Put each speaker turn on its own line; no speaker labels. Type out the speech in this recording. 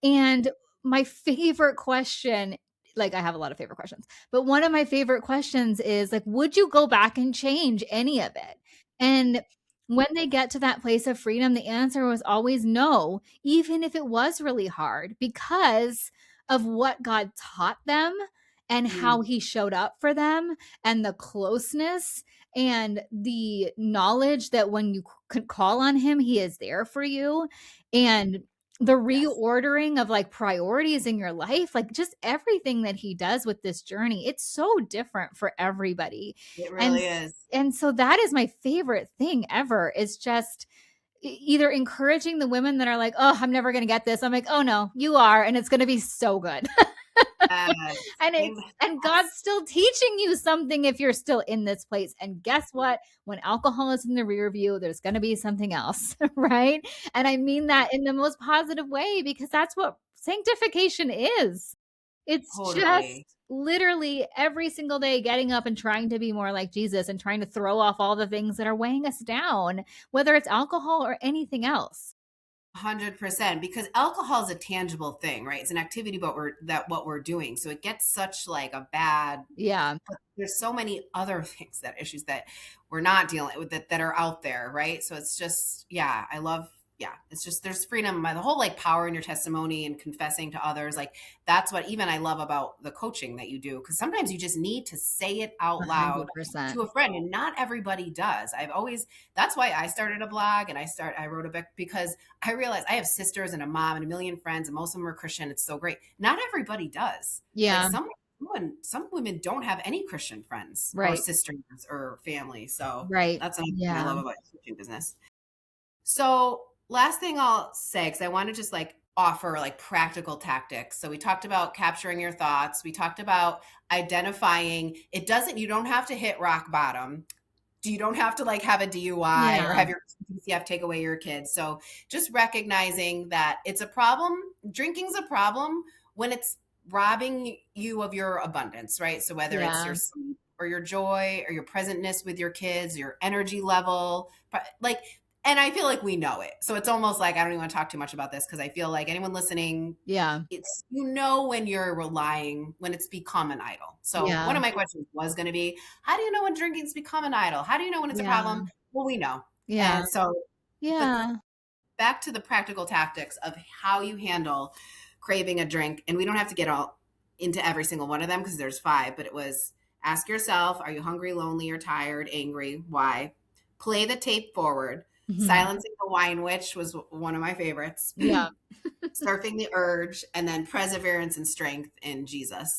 And my favorite question, like I have a lot of favorite questions, but one of my favorite questions is like, would you go back and change any of it? And when they get to that place of freedom, the answer was always no, even if it was really hard, because of what God taught them and how
Mm,
he showed up for them and the closeness and the knowledge that when you could call on him, he is there for you. And the
yes,
reordering of like priorities in your life, like just everything that he does with this journey, it's so different for everybody.
it
And
really is.
and so that is my favorite thing ever, is just either encouraging the women that are like, "Oh, I'm never going to get this." I'm like, "Oh no, you are, and it's going to be so good."
Yes.
And
Amen.
it's and God's still teaching you something if you're still in this place. And guess what? When alcohol is in the rear view, there's going to be something else, right? And I mean that in the most positive way, because that's what sanctification is. It's just
Totally.
literally every single day getting up and trying to be more like Jesus and trying to throw off all the things that are weighing us down, whether it's alcohol or anything else.
100%, because alcohol is a tangible thing, right? It's an activity, but what we're doing. So it gets such like a bad,
Yeah.
but there's so many other things, that issues that we're not dealing with, that are out there, right? So it's just, yeah, I love, yeah, it's just, there's freedom by the whole like power in your testimony and confessing to others. Like that's what even I love about the coaching that you do, because sometimes you just need to say it out loud to
100%.
a friend, and not everybody does. I've always, that's why I started a blog, and I wrote a book, because I realized I have sisters and a mom and a million friends, and most of them are Christian. It's so great. Not everybody does. Like
Yeah.
some women don't have any Christian friends or
Right.
sisters or family. So
Right.
that's another thing I
Yeah.
love about your coaching business. So last thing I'll say, because I want to just like offer like practical tactics. So we talked about capturing your thoughts. We talked about identifying. You don't have to hit rock bottom. You don't have to like have a DUI or
Yeah.
have your PCF take away your kids. So just recognizing that it's a problem. Drinking's a problem when it's robbing you of your abundance, right? So whether it's
Yeah.
your sleep or your joy or your presentness with your kids, your energy level, like, and I feel like we know it. So it's almost like I don't even want to talk too much about this, because I feel like anyone listening,
Yeah.
it's, when you're relying, when it's become an idol. So one
Yeah.
of my questions was going to be, how do you know when drinking's become an idol? How do you know when it's a
Yeah.
problem? Well, we know.
Yeah.
And so, but
Yeah.
back to the practical tactics of how you handle craving a drink. And we don't have to get all into every single one of them, because there's 5, but it was, ask yourself, are you hungry, lonely, or tired, angry? Why? Play the tape forward.
Mhm.
Silencing the wine witch was one of my favorites.
Yeah.
Surfing the urge, and then perseverance and strength in Jesus.